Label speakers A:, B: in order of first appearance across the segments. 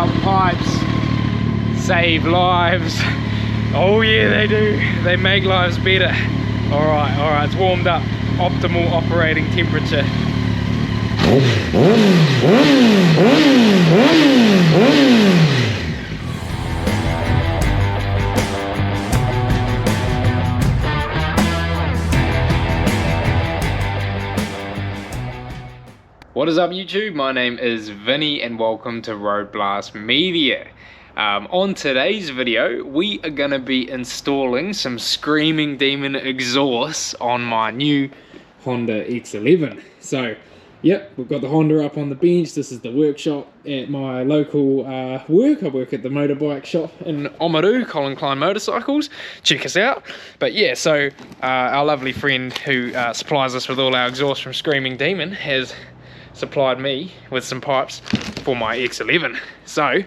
A: valve pipes save lives. Oh yeah, they do. They make lives better. All right, it's warmed up. Optimal operating temperature. What is up YouTube? My name is Vinny and welcome to Road Blast Media. On today's video, we are going to be installing some Screaming Demon exhausts on my new Honda X-11. So, yep, we've got the Honda up on the bench. This is the workshop at my local work. I work at the motorbike shop in Oamaru, Colin Klein Motorcycles. Check us out. But yeah, so our lovely friend who supplies us with all our exhausts from Screaming Demon has supplied me with some pipes for my X-11. So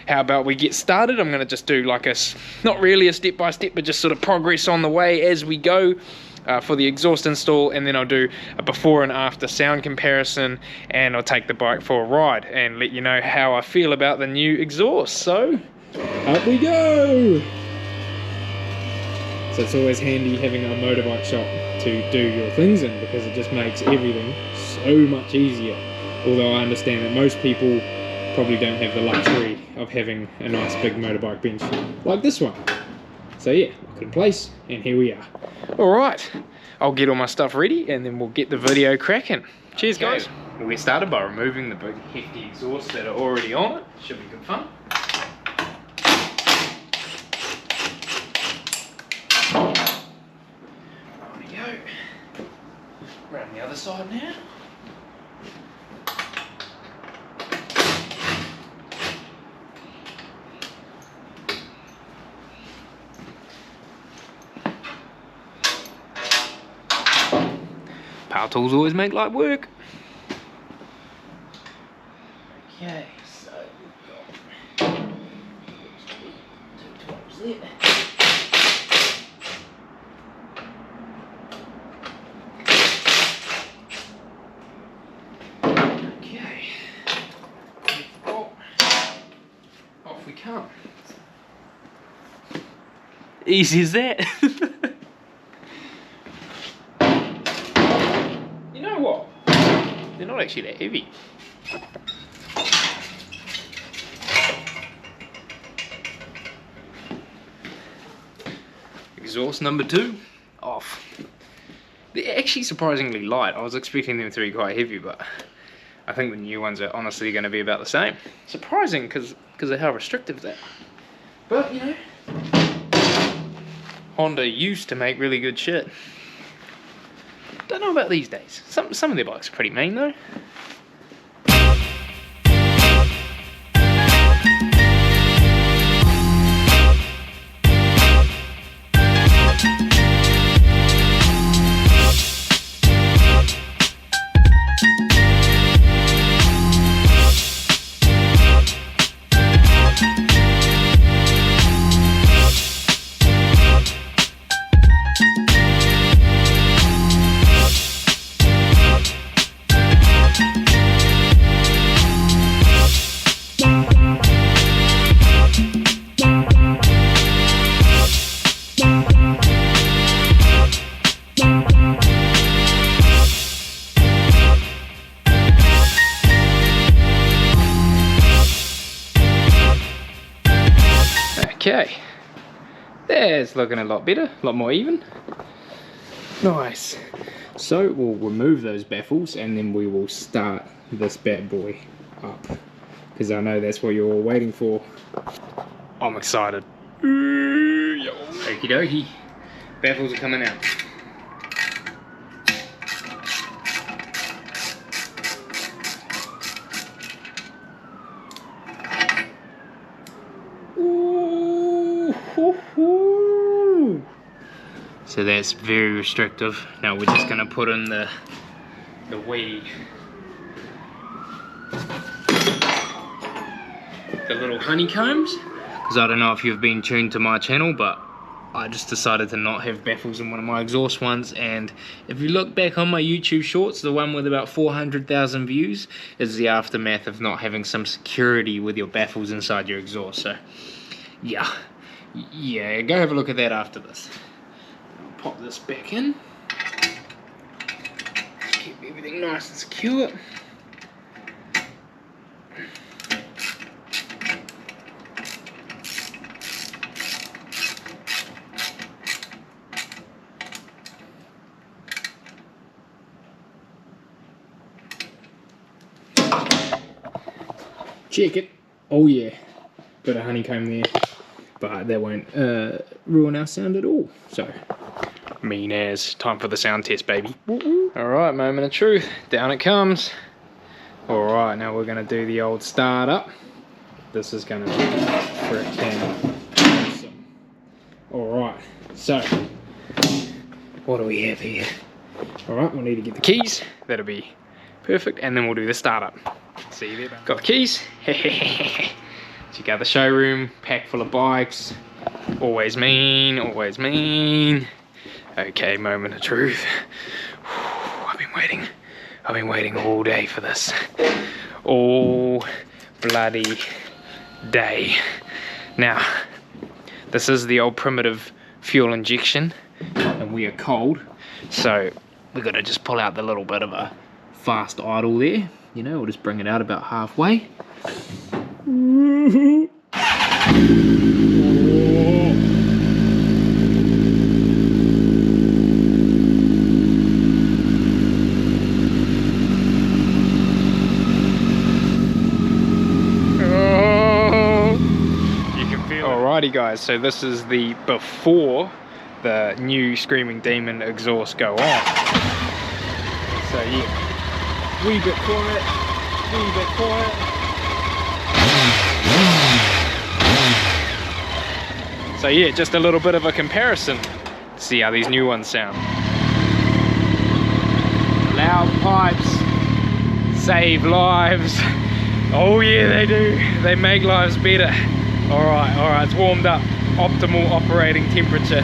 A: how about we get started? I'm going to just do like not really a step-by-step, but just sort of progress on the way as we go for the exhaust install, and then I'll do a before and after sound comparison, and I'll take the bike for a ride and let you know how I feel about the new exhaust. So up we go. So it's always handy having a motorbike shop to do your things in, because it just makes everything so much easier. Although I understand that most people probably don't have the luxury of having a nice big motorbike bench like this one. So yeah, lock it in place, and here we are. Alright, I'll get all my stuff ready and then we'll get the video cracking. Cheers guys. We'll get started by removing the big hefty exhausts that are already on it. Should be good fun. There we go. Around the other side now. Power tools always make light work. Okay, so we've got 2 12s there. Okay, off we come. Easy as that. You know what? They're not actually that heavy. Exhaust number 2 off. They're actually surprisingly light. I was expecting them to be quite heavy, but I think the new ones are honestly going to be about the same. Surprising because of how restrictive they are. But you know, Honda used to make really good shit. Don't know about these days. Some of their bikes are pretty mean though. Okay, there's looking a lot better, a lot more even. Nice. So we'll remove those baffles and then we will start this bad boy up, because I know that's what you're all waiting for. I'm excited. Okie dokie. Baffles are coming out. So that's very restrictive. Now we're just going to put in the little honeycombs, because I don't know if you've been tuned to my channel, but I just decided to not have baffles in one of my exhaust ones, and if you look back on my YouTube shorts, the one with about 400,000 views is the aftermath of not having some security with your baffles inside your exhaust. So yeah, go have a look at that after this. I'll pop this back in, keep everything nice and secure. Check it. Oh yeah, bit of honeycomb there, but that won't ruin our sound at all. So, mean as. Time for the sound test, baby. Alright, moment of truth. Down it comes. Alright, now we're going to do the old start up. This is going to be freaking awesome. Alright, so, what do we have here? Alright, we'll need to get the keys. That'll be perfect, and then we'll do the start up. See you there, got the keys. Check out the showroom, packed full of bikes. Always mean, always mean. Okay, moment of truth. I've been waiting all day for this. All bloody day. Now, this is the old primitive fuel injection, and we are cold, so we're gonna just pull out the little bit of a fast idle there. You know, we'll just bring it out about halfway. Alrighty guys, so this is the before the new Screaming Demon exhaust go on. So yeah. Wee bit quiet, wee bit quiet. So yeah, just a little bit of a comparison. See how these new ones sound. Loud pipes save lives. Oh yeah, they do. They make lives better. Alright, it's warmed up. Optimal operating temperature.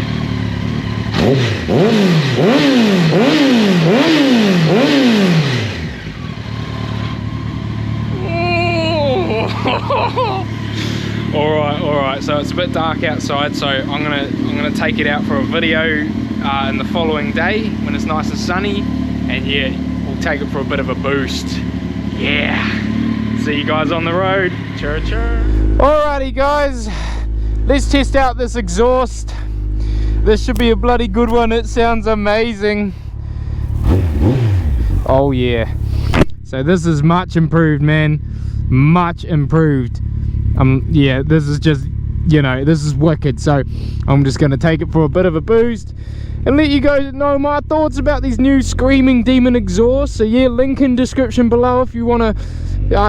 A: Alright, so it's a bit dark outside, so I'm gonna take it out for a video in the following day when it's nice and sunny, and yeah, we'll take it for a bit of a boost. Yeah, see you guys on the road. Chur chur. Alrighty guys, let's test out this exhaust. This should be a bloody good one. It sounds amazing. Oh yeah, so this is much improved, man. Much improved. Yeah, this is just, you know, this is wicked. So I'm just going to take it for a bit of a boost and let you guys know my thoughts about these new Screaming Demon exhausts. So yeah, link in description below if you want to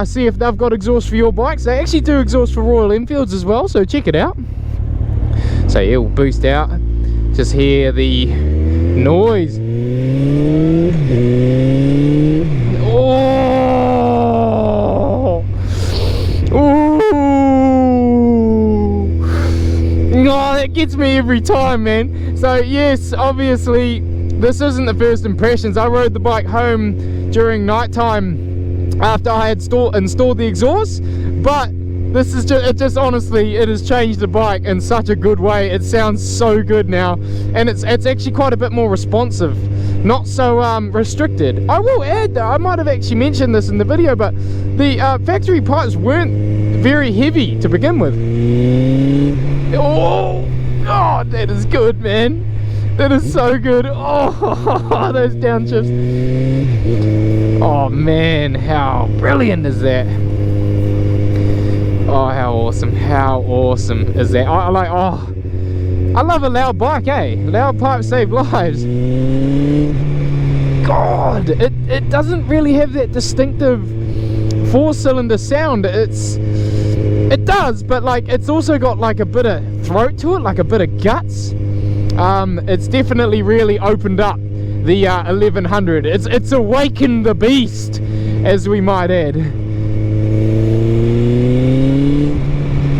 A: see if they've got exhaust for your bikes. They actually do exhaust for Royal Enfields as well, so check it out. So yeah, we'll boost out, just hear the noise. Gets me every time, man. So yes, obviously this isn't the first impressions. I rode the bike home during night time after I had installed the exhaust, but this is just honestly, it has changed the bike in such a good way. It sounds so good now, and it's actually quite a bit more responsive, not so restricted. I will add though, I might have actually mentioned this in the video, but the factory pipes weren't very heavy to begin with. Oh, that is good, man. That is so good. Oh, those downshifts. Oh man, how brilliant is that? Oh, how awesome is that? I love a loud bike, eh? Loud pipes save lives. God, it doesn't really have that distinctive 4-cylinder sound. It does, but like it's also got like a bit of throat to it, like a bit of guts. It's definitely really opened up the 1100. It's awakened the beast, as we might add.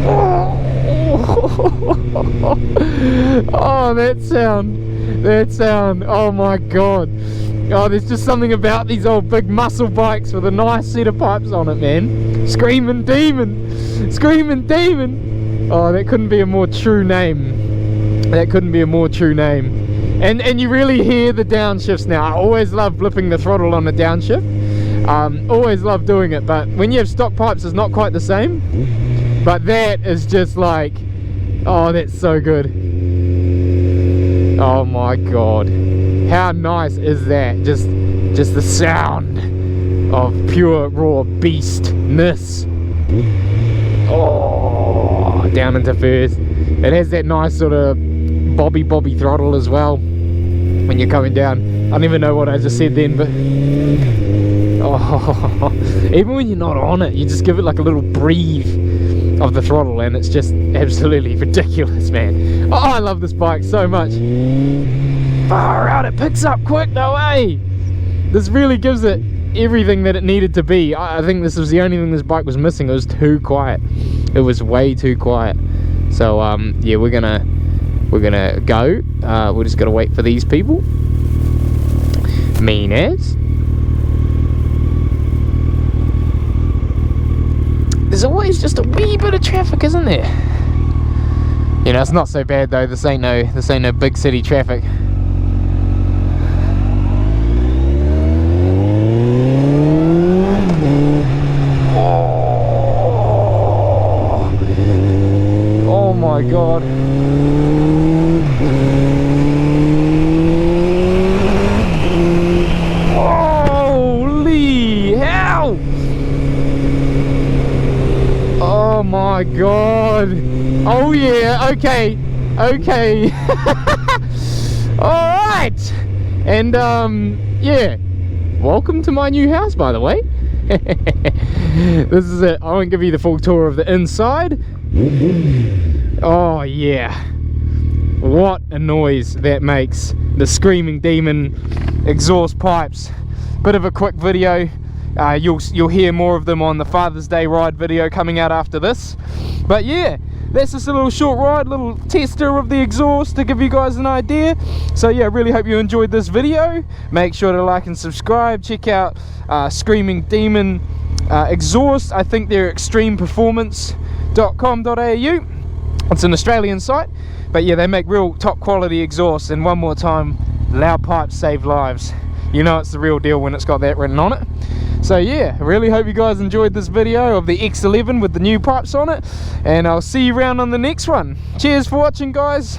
A: Oh,
B: Oh, that sound, oh my god. Oh, there's just something about these old big muscle bikes with a nice set of pipes on it, man. Screaming Demon, Screaming Demon. Oh, that couldn't be a more true name. That couldn't be a more true name. And you really hear the downshifts now. I always love flipping the throttle on a downshift. Always love doing it, but when you have stock pipes it's not quite the same. But that is just like, oh, that's so good. Oh my god, how nice is that? Just the sound of pure raw beastness. Oh, down into first. It has that nice sort of bobby throttle as well when you're coming down. I don't even know what I just said then, but oh, even when you're not on it, you just give it like a little breathe of the throttle and it's just absolutely ridiculous, man. Oh, I love this bike so much. Far out, it picks up quick though, eh? This really gives it everything that it needed to be. I think this was the only thing this bike was missing. It was too quiet. It was way too quiet. So yeah, we're gonna go. We're just gotta wait for these people. Mean as. There's always just a wee bit of traffic, isn't there? You know, it's not so bad though. This ain't no big city traffic. Oh my god. Holy hell! Oh my god. Oh yeah, okay. Alright. And yeah. Welcome to my new house, by the way. This is it. I won't give you the full tour of the inside. Oh yeah. What a noise that makes. The Screaming Demon exhaust pipes. Bit of a quick video. You'll hear more of them on the Father's Day ride video coming out after this. But yeah, that's just a little short ride, little tester of the exhaust to give you guys an idea. So yeah, really hope you enjoyed this video. Make sure to like and subscribe. Check out Screaming Demon exhaust. I think they're extremeperformance.com.au. It's an Australian site, but yeah, they make real top quality exhaust. And one more time, loud pipes save lives. You know it's the real deal when it's got that written on it. So yeah, I really hope you guys enjoyed this video of the X-11 with the new pipes on it, and I'll see you around on the next one. Cheers for watching, guys.